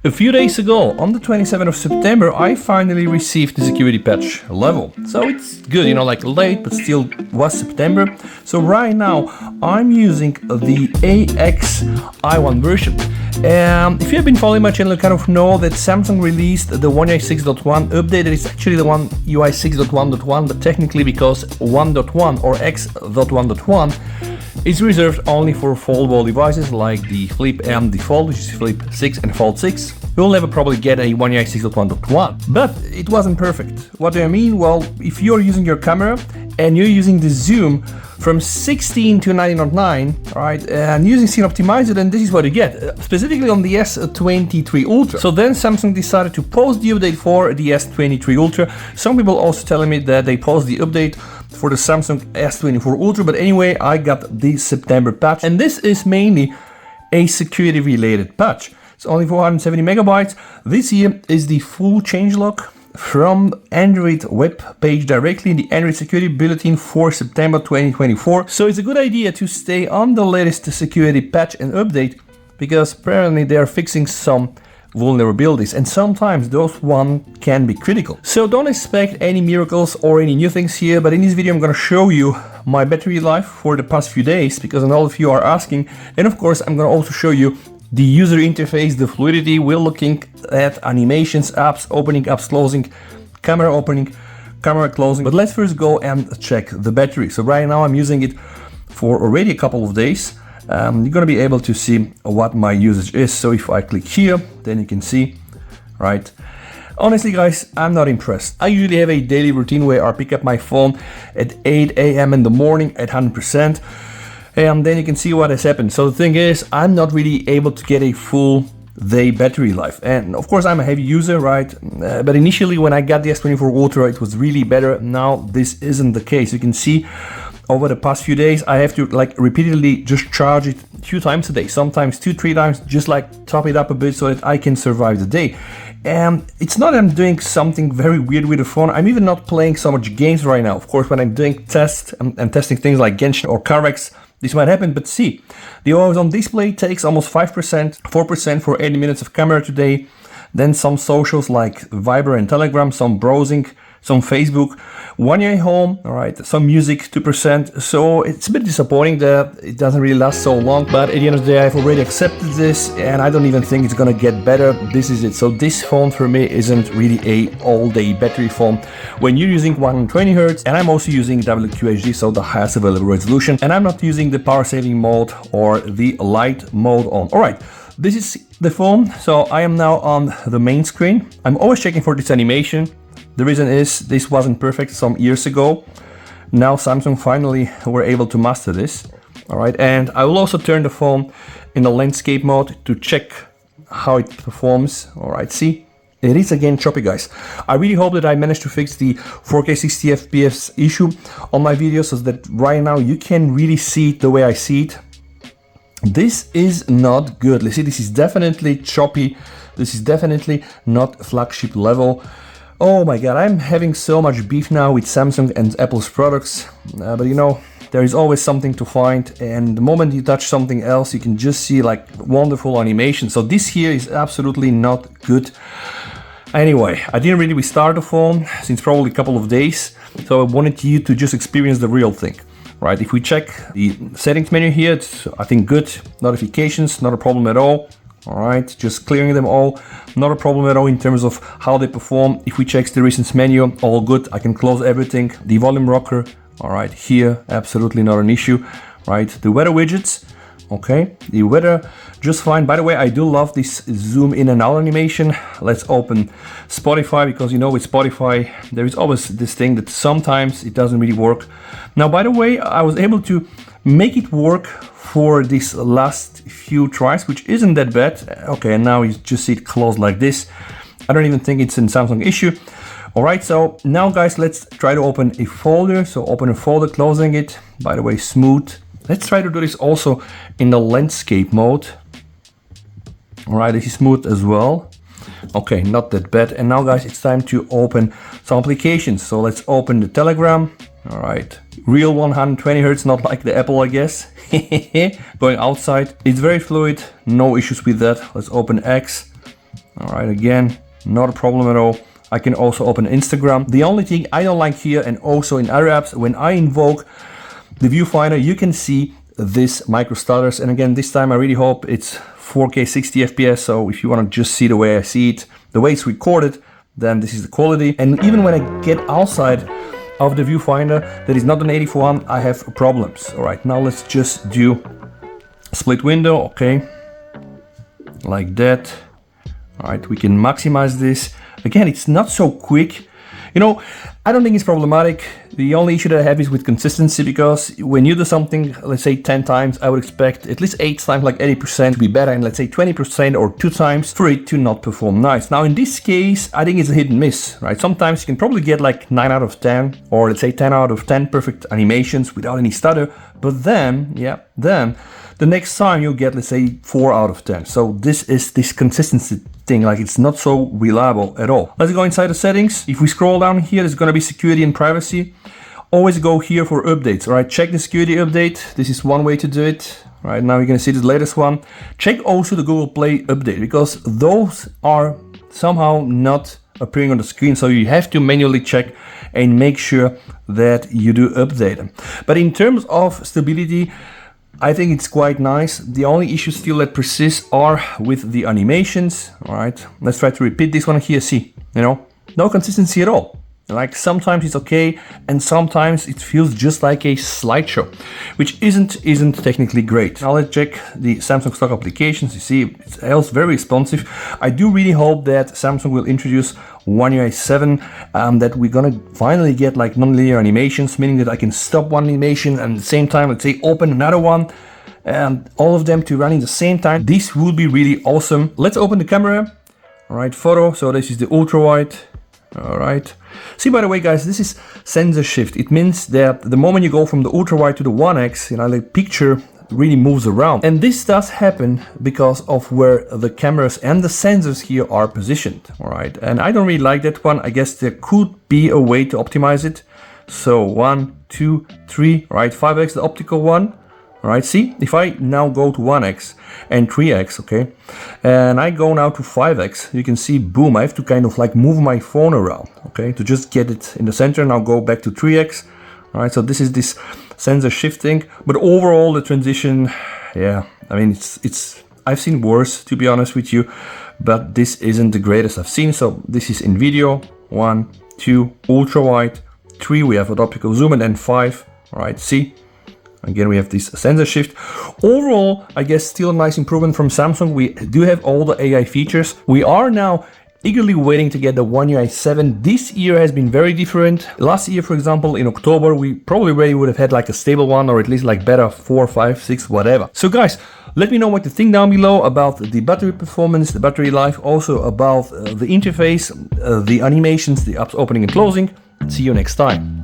A few days ago, on the 27th of September, I finally received the security patch level. So it's good, you know, like late, but still was September. So right now, I'm using the AX-I1 version. If you have been following my channel, you kind of know that Samsung released the One UI 6.1 update. It is actually the One UI 6.1.1, but technically because 1.1 or X.1.1 is reserved only for foldable devices like the Flip and the Fold, which is Flip 6 and Fold 6. You'll never probably get a One UI 6.1.1, but it wasn't perfect. What do I mean? Well, if you're using your camera and you're using the zoom from 16 to 909, right, and using Scene Optimizer, then this is what you get, specifically on the S23 Ultra. So then Samsung decided to post the update for the S23 Ultra. Some people also telling me that they post the update for the Samsung S24 Ultra, but anyway, I got the September patch, and this is mainly a security related patch. It's only 470 megabytes. This here is the full changelog from Android web page directly in the Android security bulletin for September 2024. So it's a good idea to stay on the latest security patch and update, because apparently they are fixing some vulnerabilities, and sometimes those one can be critical. So don't expect any miracles or any new things here, but in this video I'm going to show you my battery life for the past few days, because all of you are asking, and of course I'm going to also show you the user interface, the fluidity. We're looking at animations, apps opening, apps closing, camera opening, camera closing. But let's first go and check the battery. So right now I'm using it for already a couple of days. You're gonna be able to see what my usage is. So if I click here, then you can see, right? Honestly guys, I'm not impressed. I usually have a daily routine where I pick up my phone at 8 a.m. in the morning at 100%. And then you can see what has happened. So the thing is, I'm not really able to get a full day battery life. And of course I'm a heavy user, right? But initially when I got the S24 Ultra, it was really better. Now this isn't the case. You can see over the past few days, I have to like repeatedly just charge it a few times a day, sometimes 2-3 times, just like top it up a bit so that I can survive the day. And it's not that I'm doing something very weird with the phone. I'm even not playing so much games right now. Of course, when I'm doing tests and testing things like Genshin or Carvex, this might happen, but see, the always on display takes almost 5%, 4% for 80 minutes of camera today. Then some socials like Viber and Telegram, some browsing, some Facebook, One UI home, all right, some music, 2%. So it's a bit disappointing that it doesn't really last so long, but at the end of the day, I've already accepted this and I don't even think it's gonna get better. This is it. So this phone for me isn't really a all-day battery phone. When you're using 120 Hz, and I'm also using WQHD, so the highest available resolution, and I'm not using the power saving mode or the light mode on. All right. This is the phone, so I am now on the main screen. I'm always checking for this animation. The reason is this wasn't perfect some years ago. Now Samsung finally were able to master this. All right, and I will also turn the phone in the landscape mode to check how it performs. All right, see, it is again choppy, guys. I really hope that I managed to fix the 4K 60 FPS issue on my videos so that right now you can really see it the way I see it. This is not good. Let's see, this is definitely choppy. This is definitely not flagship level. Oh my god, I'm having so much beef now with Samsung and Apple's products. But you know, there is always something to find. And the moment you touch something else, you can just see like wonderful animation. So this here is absolutely not good. Anyway, I didn't really restart the phone since probably a couple of days. So I wanted you to just experience the real thing. Right, if we check the settings menu here, it's I think good. Notifications, not a problem at all. All right, just clearing them all, not a problem at all in terms of how they perform. If we check the recent menu, all good. I can close everything. The volume rocker, all right, here, absolutely not an issue. Right, the weather widgets, okay, the weather just fine. By the way, I do love this zoom in and out animation. Let's open Spotify, because you know with Spotify there is always this thing that sometimes it doesn't really work. Now, by the way, I was able to make it work for this last few tries, which isn't that bad. Okay, and now you just see it closed like this. I don't even think it's a Samsung issue. All right, so now guys, let's try to open a folder. So open a folder, closing it. By the way, smooth. Let's try to do this also in the landscape mode. All right, this is smooth as well. Okay, not that bad. And now guys, it's time to open some applications. So let's open the Telegram. All right, real 120 Hz, not like the Apple, I guess. Going outside, it's very fluid, no issues with that. Let's open X. All right, again, not a problem at all. I can also open Instagram. The only thing I don't like here, and also in other apps, when I invoke the viewfinder, you can see this micro stutters. And again, this time I really hope it's 4K 60 FPS. So if you want to just see the way I see it, the way it's recorded, then this is the quality. And even when I get outside of the viewfinder that is not an 84, I have problems. All right, now let's just do split window. Okay, like that. All right, we can maximize this. Again, it's not so quick. You know, I don't think it's problematic. The only issue that I have is with consistency, because when you do something, let's say 10 times, I would expect at least 8 times, like 80% to be better, and let's say 20% or 2 times for it to not perform nice. Now, in this case, I think it's a hit and miss, right? Sometimes you can probably get like 9 out of 10, or let's say 10 out of 10 perfect animations without any stutter. But then, then the next time you'll get, let's say, 4 out of 10. So this is this consistency thing, like it's not so reliable at all. Let's go inside the settings. If we scroll down here, there's gonna be security and privacy. Always go here for updates, all right? Check the security update. This is one way to do it. All right, now you're gonna see the latest one. Check also the Google Play update, because those are somehow not appearing on the screen. So you have to manually check and make sure that you do update them. But in terms of stability, I think it's quite nice. The only issues still that persist are with the animations. All right, let's try to repeat this one here. See, you know, no consistency at all. Like sometimes it's okay, and sometimes it feels just like a slideshow, which isn't technically great. Now let's check the Samsung stock applications. You see, it's very responsive. I do really hope that Samsung will introduce One UI 7, that we're gonna finally get like non-linear animations, meaning that I can stop one animation and at the same time, let's say, open another one, and all of them to run in the same time. This will be really awesome. Let's open the camera. All right, photo. So this is the ultra wide. All right. See, by the way, guys, this is sensor shift. It means that the moment you go from the ultra wide to the 1x, you know, the picture really moves around. And this does happen because of where the cameras and the sensors here are positioned. All right. And I don't really like that one. I guess there could be a way to optimize it. So 1, 2, 3, right? 5x, the optical one. All right, see, if I now go to 1x and 3x, okay, and I go now to 5x, you can see, boom, I have to kind of like move my phone around, okay, to just get it in the center. Now go back to 3x. All right, so this is this sensor shifting, but overall the transition, yeah, I mean, it's I've seen worse, to be honest with you, but this isn't the greatest I've seen. So this is in video, 1, 2, ultra wide, 3, we have an optical zoom, and then 5, all right, see? Again, we have this sensor shift. Overall, I guess still a nice improvement from Samsung. We do have all the AI features. We are now eagerly waiting to get the One UI 7. This year has been very different. Last year, for example, in October, we probably already would have had like a stable one, or at least like better 4, 5, 6, whatever. So guys, let me know what you think down below about the battery performance, the battery life, also about the interface, the animations, the apps opening and closing. See you next time.